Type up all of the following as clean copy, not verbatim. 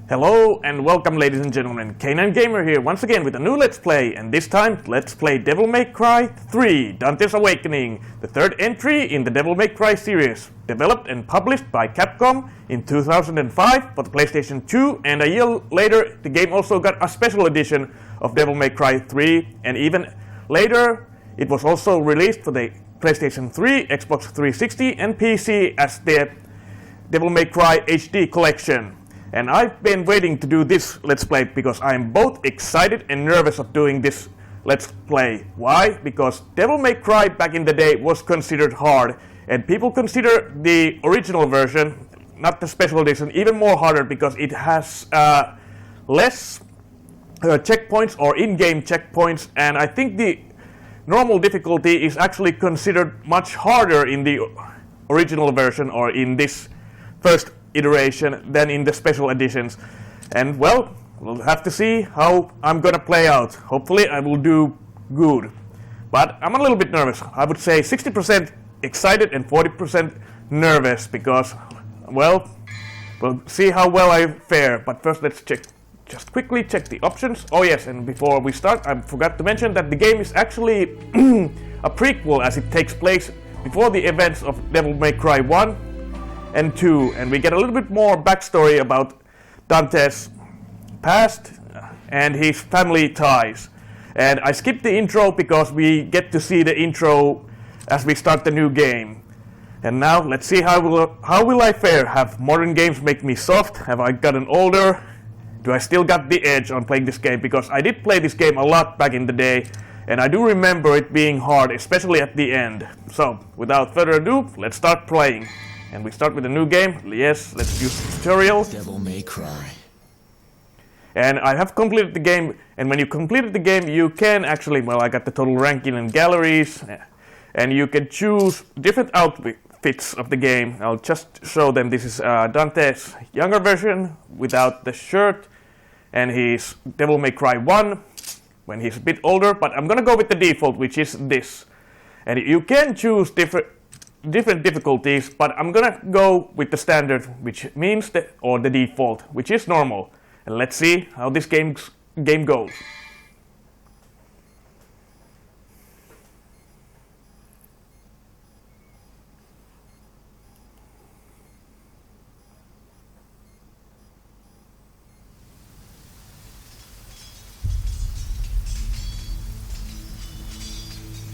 Hello and welcome ladies and gentlemen, K9 Gamer here once again with a new Let's Play, and this time let's play Devil May Cry 3 Dante's Awakening, the third entry in the Devil May Cry series, developed and published by Capcom in 2005 for the PlayStation 2, and a year later the game also got a special edition of Devil May Cry 3, and even later it was also released for the PlayStation 3, Xbox 360 and PC as the Devil May Cry HD collection. And I've been waiting to do this Let's Play because I'm both excited and nervous of doing this Let's Play. Why? Because Devil May Cry back in the day was considered hard, and people consider the original version, not the special edition, even more harder because it has less checkpoints or in-game checkpoints, and I think the normal difficulty is actually considered much harder in the original version or in this first iteration than in the special editions. And well, we'll have to see how I'm gonna play out. Hopefully I will do good, but I'm a little bit nervous. I would say 60% excited and 40% nervous because, well, we'll see how well I fare. But first let's just quickly check the options. Oh yes, and before we start, I forgot to mention that the game is actually a prequel, as it takes place before the events of Devil May Cry 1 and 2, and we get a little bit more backstory about Dante's past and his family ties. And I skipped the intro because we get to see the intro as we start the new game. And now let's see how will I fare. Have modern games make me soft? Have I gotten older? Do I still got the edge on playing this game? Because I did play this game a lot back in the day, and I do remember it being hard, especially at the end. So without further ado, let's start playing. And we start with a new game. Yes, let's use tutorial. Devil May Cry. And I have completed the game, and when you completed the game, you can actually, well, I got the total ranking and galleries, and you can choose different outfits of the game. I'll just show them. This is Dante's younger version without the shirt, and he's Devil May Cry 1 when he's a bit older, but I'm gonna go with the default, which is this. And you can choose different difficulties, but I'm gonna go with the standard, which means the default, which is normal. And let's see how this game goes.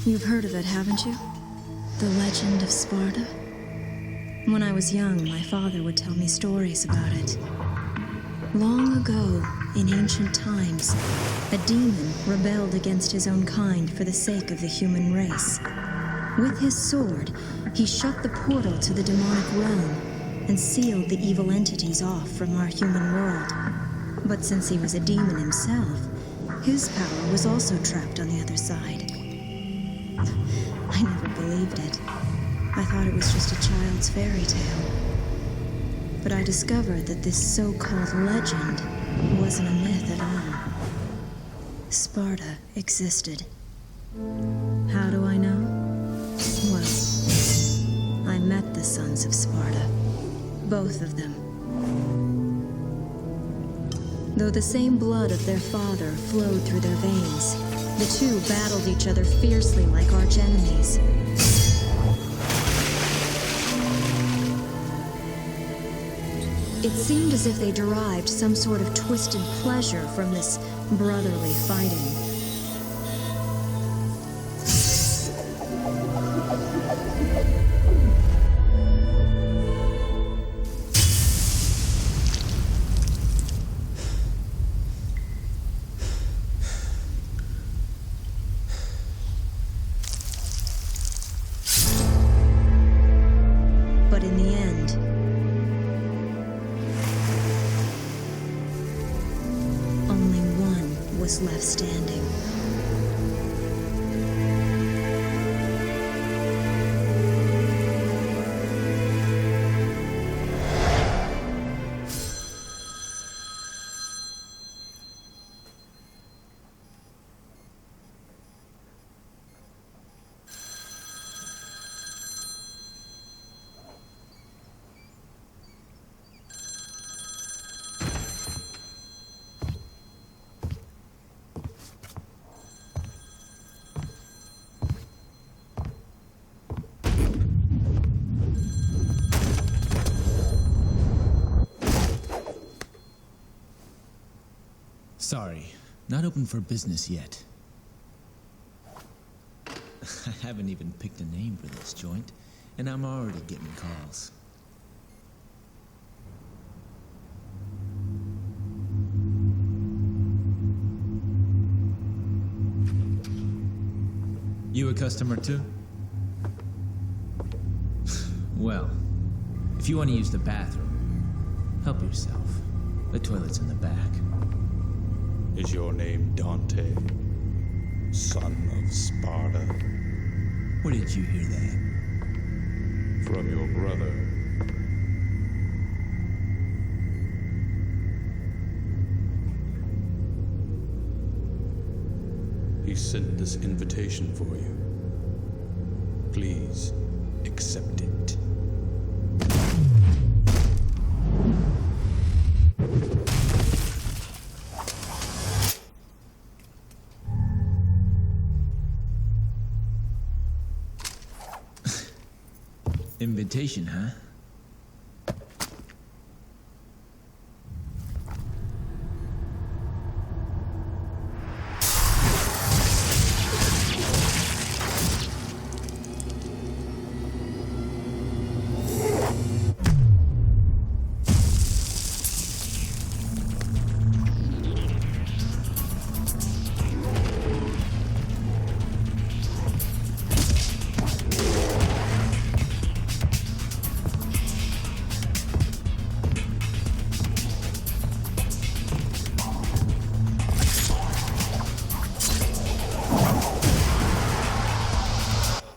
You've heard of it, haven't you? The legend of Sparta? When I was young, my father would tell me stories about it. Long ago, in ancient times, a demon rebelled against his own kind for the sake of the human race. With his sword, he shut the portal to the demonic realm and sealed the evil entities off from our human world. But since he was a demon himself, his power was also trapped on the other side. I never believed it. I thought it was just a child's fairy tale. But I discovered that this so-called legend wasn't a myth at all. Sparta existed. How do I know? Well, I met the sons of Sparta. Both of them. Though the same blood of their father flowed through their veins, the two battled each other fiercely like arch-enemies. It seemed as if they derived some sort of twisted pleasure from this brotherly fighting. But in the end, only one was left standing. Sorry, not open for business yet. I haven't even picked a name for this joint, and I'm already getting calls. You a customer too? Well, if you want to use the bathroom, help yourself. The toilet's in the back. Is your name Dante, son of Sparta? Where did you hear that? From your brother. He sent this invitation for you. Please, accept it. Invitation, huh?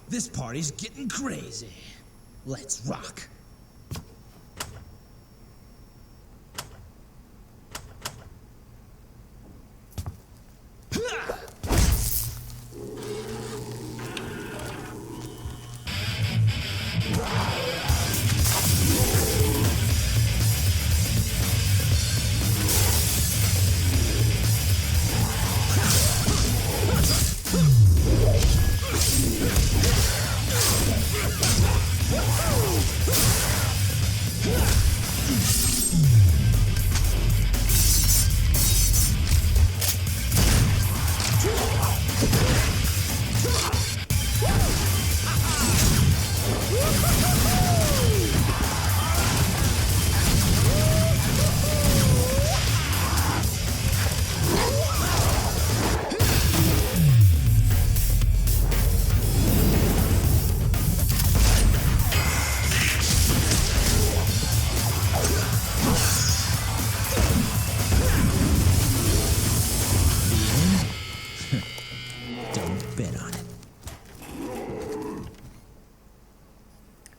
This party's getting crazy. Let's rock.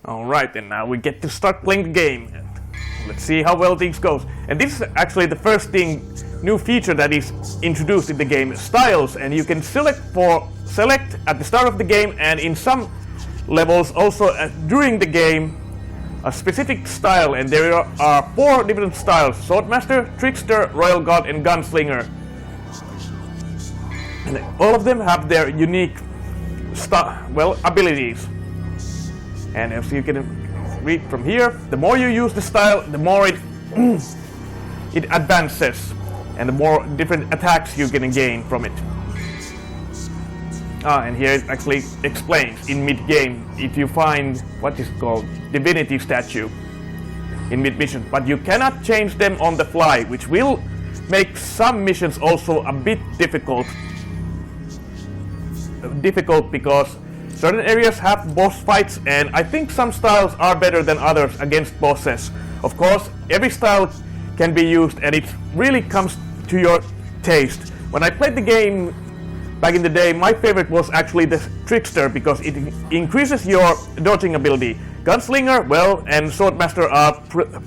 Alright, and now we get to start playing the game. And let's see how well things goes. And this is actually the first new feature that is introduced in the game, styles, and you can select at the start of the game and in some levels also during the game a specific style, and there are 4 different styles: Swordmaster, Trickster, Royal Guard and Gunslinger. And all of them have their unique abilities. And as you can read from here, the more you use the style, the more it advances, and the more different attacks you can gain from it. And here it actually explains in mid-game if you find what is called divinity statue in mid-mission, but you cannot change them on the fly, which will make some missions also a bit difficult because certain areas have boss fights, and I think some styles are better than others against bosses. Of course, every style can be used, and it really comes to your taste. When I played the game back in the day, my favorite was actually the Trickster because it increases your dodging ability. Gunslinger, well, and Swordmaster are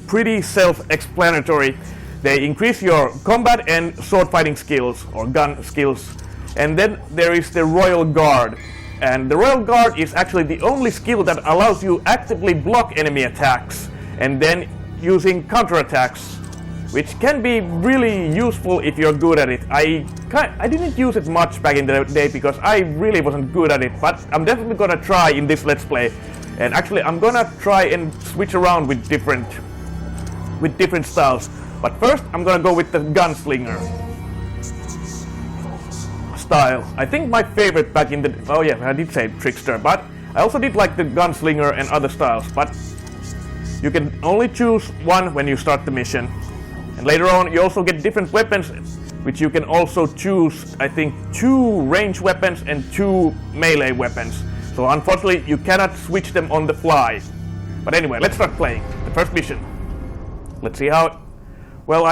pretty self-explanatory. They increase your combat and sword fighting skills, or gun skills. And then there is the Royal Guard. And the Royal Guard is actually the only skill that allows you actively block enemy attacks and then using counterattacks, which can be really useful if you're good at it. I didn't use it much back in the day because I really wasn't good at it, but I'm definitely gonna try in this Let's Play. And actually I'm gonna try and switch around with different styles. But first I'm gonna go with the Gunslinger. style. I think my favorite back in the... Oh yeah, I did say Trickster, but I also did like the Gunslinger and other styles, but you can only choose one when you start the mission. And later on you also get different weapons, which you can also choose, I think, 2 range weapons and 2 melee weapons. So unfortunately you cannot switch them on the fly. But anyway, let's start playing the first mission. Let's see how well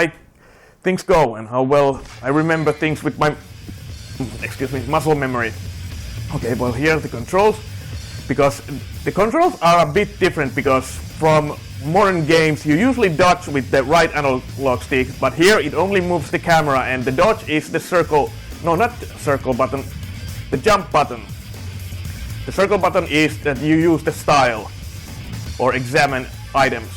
things go and how well I remember things with my muscle memory. Okay, well, here are the controls, because the controls are a bit different, because from modern games you usually dodge with the right analog stick, but here it only moves the camera, and the dodge is the circle, no, not circle button, the jump button. The circle button is that you use the style or examine items.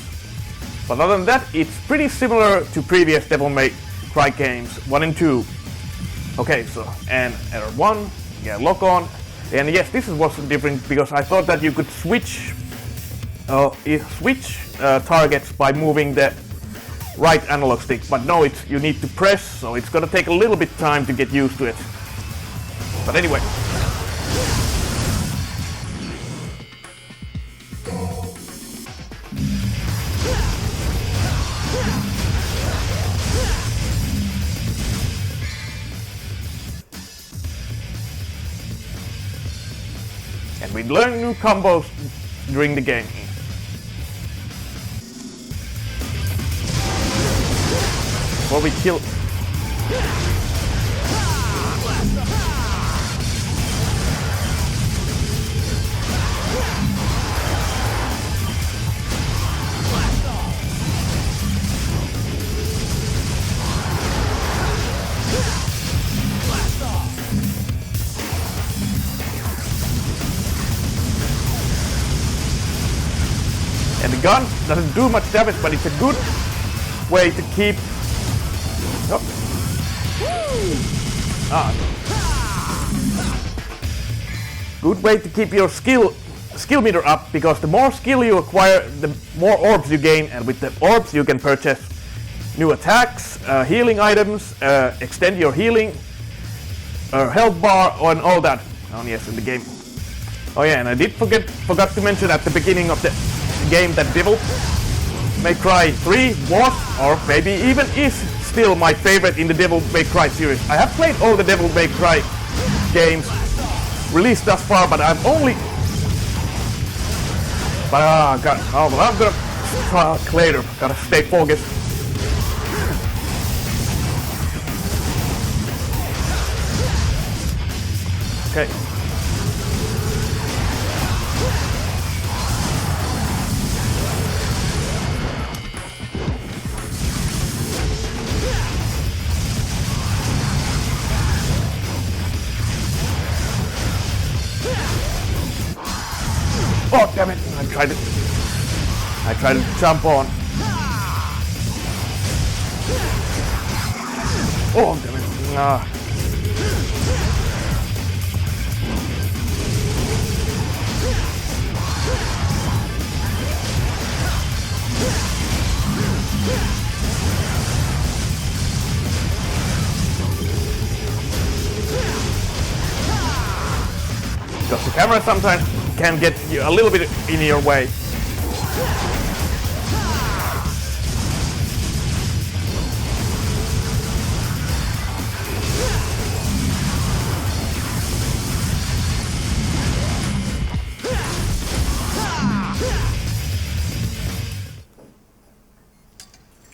But other than that, it's pretty similar to previous Devil May Cry games 1 and 2. Okay, so, and error 1, yeah, lock on. And yes, this was different, because I thought that you could switch targets by moving the right analog stick, but no, you need to press, so it's gonna take a little bit time to get used to it. But anyway. And we learn new combos during the game. Before we kill... And the gun doesn't do much damage, but it's a good way to keep... Oh. Good way to keep your skill meter up, because the more skill you acquire, the more orbs you gain, and with the orbs you can purchase new attacks, healing items, extend your healing, health bar, and all that. Oh yes, in the game. Oh yeah, and I did forgot to mention at the beginning of the game that Devil May Cry 3 was, or maybe even is, still my favorite in the Devil May Cry series. I have played all the Devil May Cry games released thus far, but I've only... But I'm gonna talk later. Gotta stay focused. Okay. Oh damn it! I tried to jump on. Oh damn it! Nah. Because the camera sometimes can get you a little bit in your way.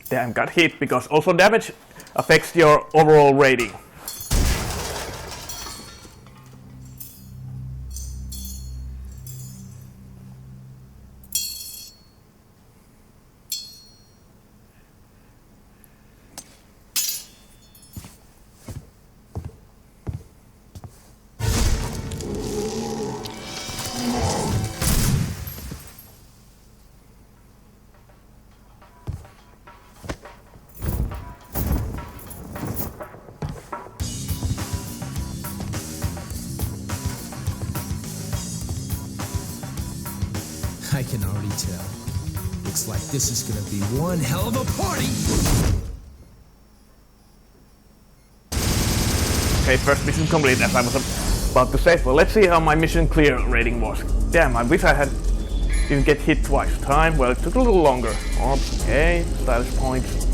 Damn, got hit, because also damage affects your overall rating. I can already tell. Looks like this is gonna be one hell of a party! Okay, first mission complete, as I was about to say. Well, let's see how my mission clear rating was. Damn, I wish I didn't get hit twice. Time, well, it took a little longer. Orbs, A, status points,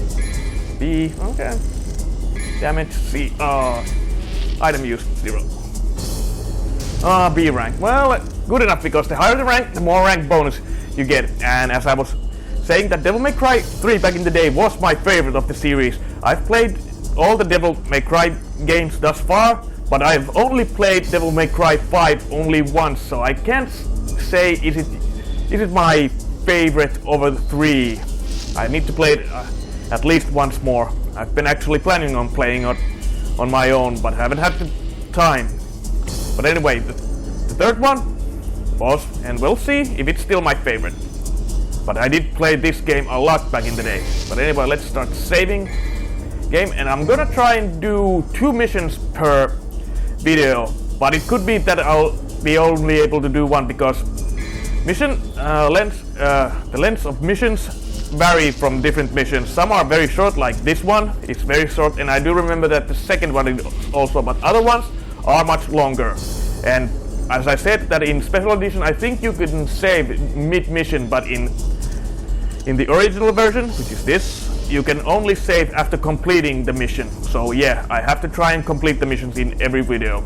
B, okay. Damage, C, item use, 0. B rank. Well, good enough, because the higher the rank, the more rank bonus you get. And as I was saying, that Devil May Cry 3 back in the day was my favorite of the series. I've played all the Devil May Cry games thus far, but I've only played Devil May Cry 5 only once, so I can't say is it my favorite over the 3. I need to play it at least once more. I've been actually planning on playing it on my own, but haven't had the time. But anyway, the third one was, and we'll see if it's still my favorite. But I did play this game a lot back in the day. But anyway, let's start saving game, and I'm gonna try and do 2 missions per video. But it could be that I'll be only able to do 1, because mission the length of missions vary from different missions. Some are very short, like this one is very short, and I do remember that the second one is also, but other ones are much longer. And as I said, that in special edition I think you couldn't save mid-mission, but in the original version, which is this, you can only save after completing the mission. So yeah, I have to try and complete the missions in every video.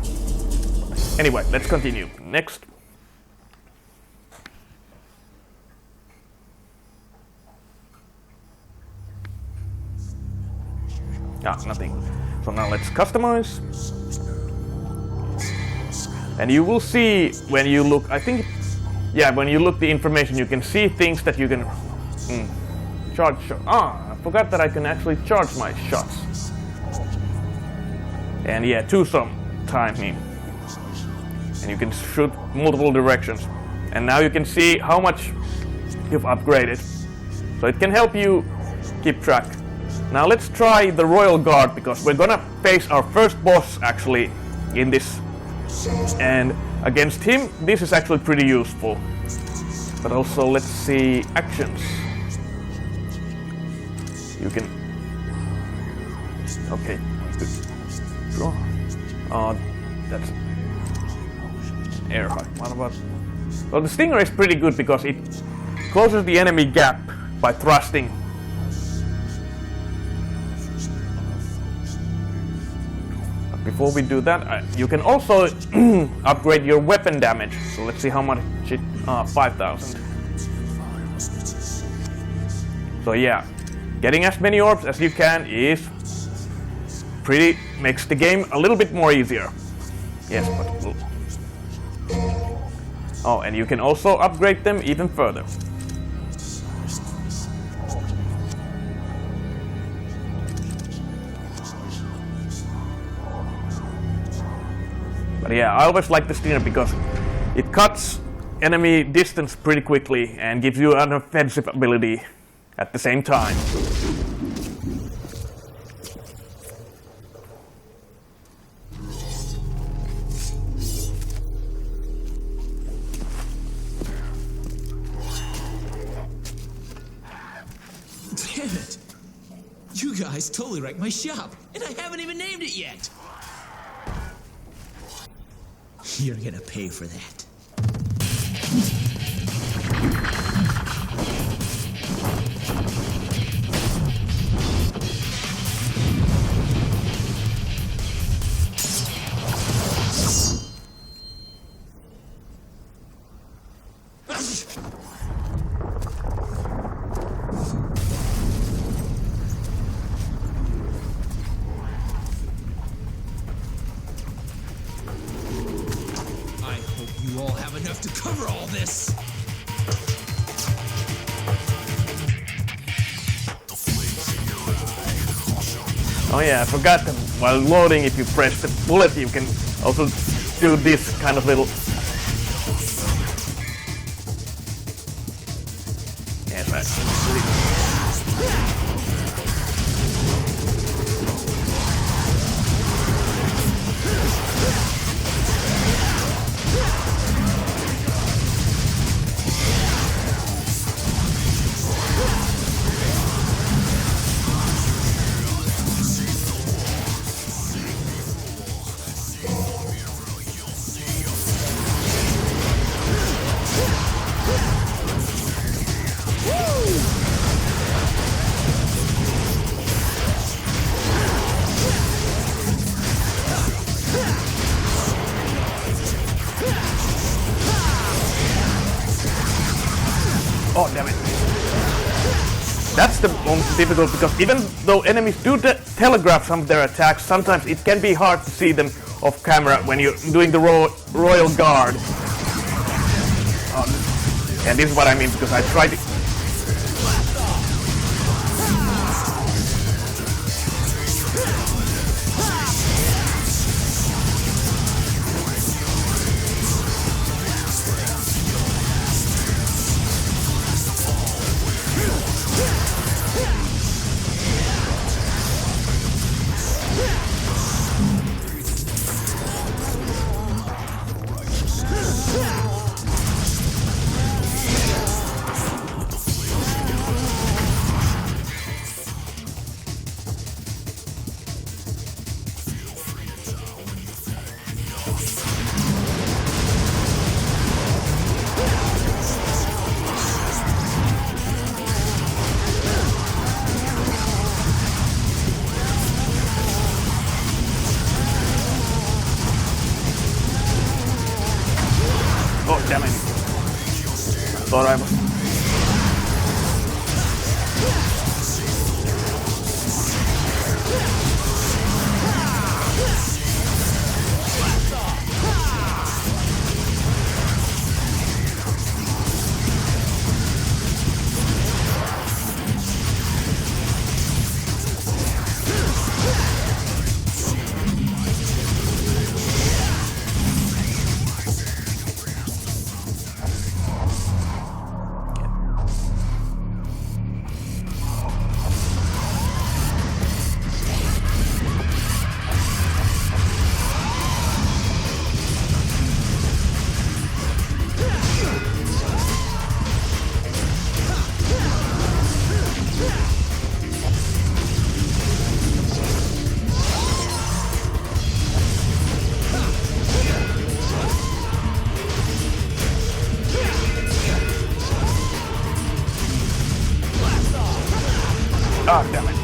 Anyway, let's continue. Next. Nothing. So now let's customize. And you will see when you look, I think, yeah, when you look the information, you can see things that you can charge. I forgot that I can actually charge my shots. And yeah, 2 some timing. And you can shoot multiple directions. And now you can see how much you've upgraded. So it can help you keep track. Now let's try the Royal Guard, because we're gonna face our first boss actually in this. And against him, this is actually pretty useful. But also, let's see actions. You can. Okay. Draw. That's air high. What about? Well, the Stinger is pretty good because it closes the enemy gap by thrusting. Before we do that, you can also upgrade your weapon damage. So let's see how much it, 5,000. So yeah, getting as many orbs as you can is makes the game a little bit more easier. Yes, but oh, and you can also upgrade them even further. But yeah, I always like the Stinger because it cuts enemy distance pretty quickly and gives you an offensive ability at the same time. Damn it! You guys totally wrecked my shop, and I haven't even named it yet! You're gonna pay for that. You all have enough to cover all this. Oh yeah, I forgot that while loading, if you press the bullet, you can also do this kind of little. Yes, Oh, damn it. That's the most difficult because even though enemies do telegraph some of their attacks, sometimes it can be hard to see them off camera when you're doing the Royal Guard. And this is what I mean because I tried to... Oh, damn it. Thought I was... Ah, damn it.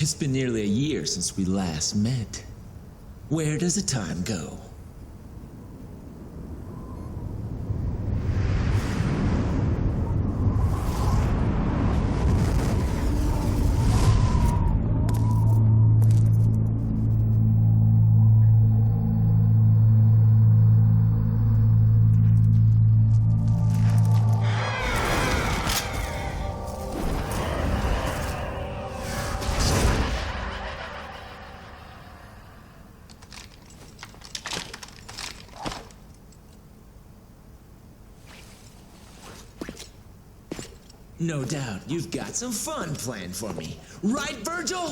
It's been nearly a year since we last met. Where does the time go? No doubt you've got some fun planned for me. Right, Vergil?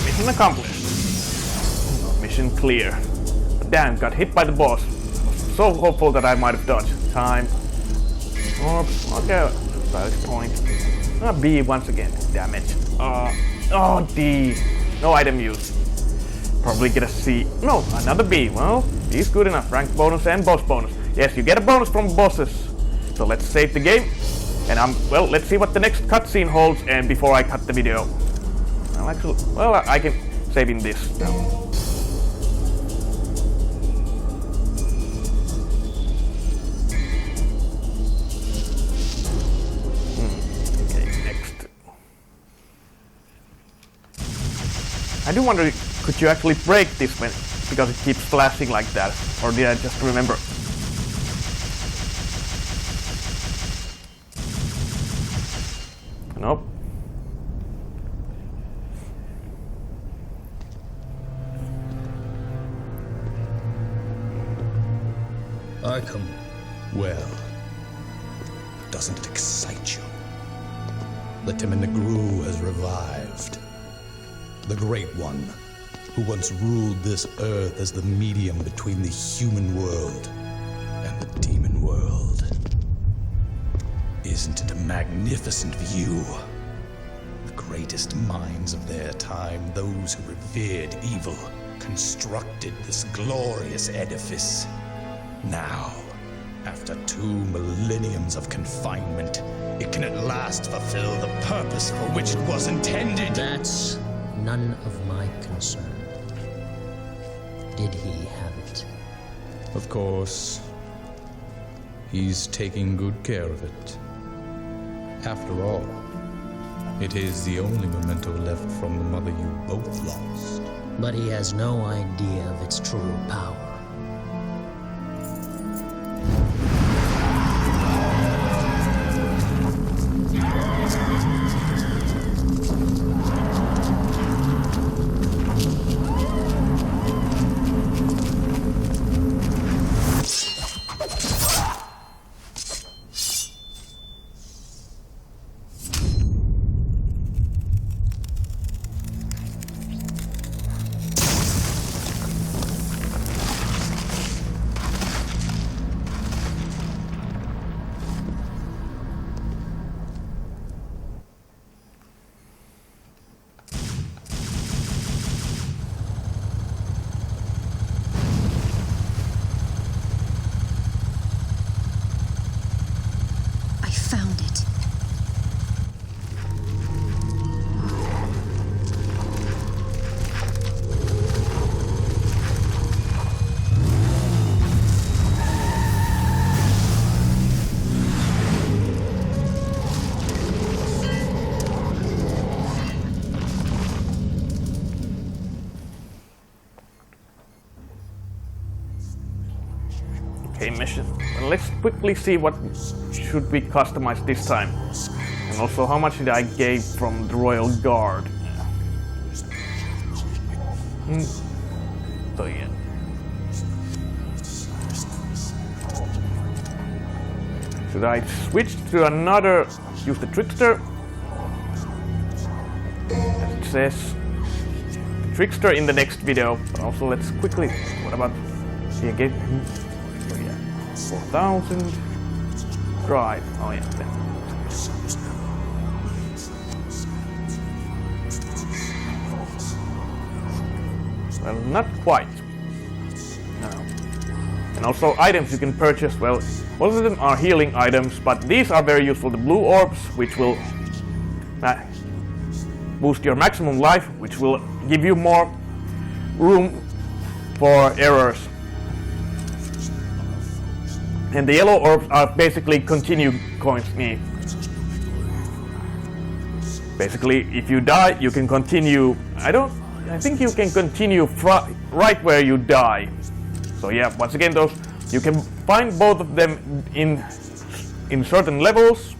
Mission accomplished. Mission clear. But damn, got hit by the boss. So hopeful that I might have dodged. Time. Oops, okay. Valid point. B once again. Damn it. Oh, D. No item use. probably get a C. No, another B. Well, B is good enough. Rank bonus and boss bonus. Yes, you get a bonus from bosses. So let's save the game. And well, let's see what the next cutscene holds and before I cut the video. Well, actually, well, I can save in this now. Okay, next. I do wonder, could you actually break this when, because it keeps flashing like that? Or did I just remember? Nope. Arkham. Well, doesn't it excite you? The Timon has revived. The Great One, who once ruled this earth as the medium between the human world and the demon world. Isn't it a magnificent view? The greatest minds of their time, those who revered evil, constructed this glorious edifice. Now, after 2 millenniums of confinement, it can at last fulfill the purpose for which it was intended. That's none of my concern. Did he have it? Of course, he's taking good care of it. After all, it is the only memento left from the mother you both lost. But he has no idea of its true power. Found it. Okay, mission. Well, let's quickly see what should be customized this time. And also how much did I gain from the Royal Guard. So yeah. Should I switch to another, use the Trickster? As it says, Trickster in the next video. But also let's quickly, what about the again? So yeah, 4,000. Drive, oh yeah. Then. Well, not quite. No. And also items you can purchase, well, most of them are healing items, but these are very useful. The blue orbs, which will boost your maximum life, which will give you more room for errors. And the yellow orbs are basically continue coins. Basically, if you die, you can continue. I think you can continue right where you die. So yeah, once again, those you can find both of them in certain levels.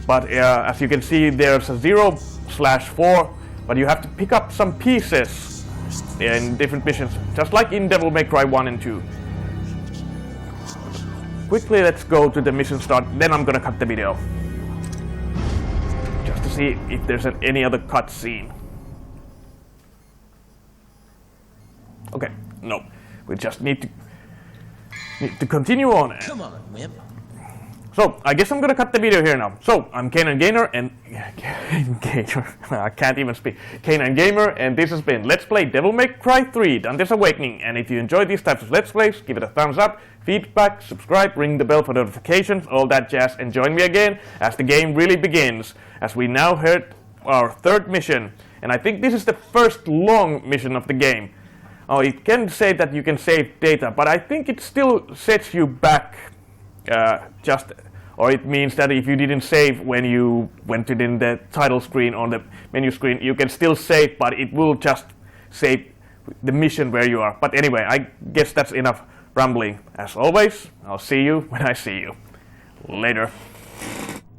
But as you can see, there's a 0/4, but you have to pick up some pieces in different missions, just like in Devil May Cry 1 and 2. Quickly, let's go to the mission start, then I'm gonna cut the video. Just to see if there's any other cutscene. Okay, no. We just need to continue on. Come on, wimp. So, I guess I'm gonna cut the video here now. So, I'm Kanan Gamer and... I can't even speak. Kanan Gamer, and this has been Let's Play Devil May Cry 3 Dante's Awakening. And if you enjoy these types of Let's Plays, give it a thumbs up, feedback, subscribe, ring the bell for notifications, all that jazz, and join me again as the game really begins. As we now heard our third mission. And I think this is the first long mission of the game. Oh, it can say that you can save data, but I think it still sets you back or it means that if you didn't save when you went to the title screen or the menu screen, you can still save, but it will just save the mission where you are. But anyway, I guess that's enough rambling. As always, I'll see you when I see you. Later.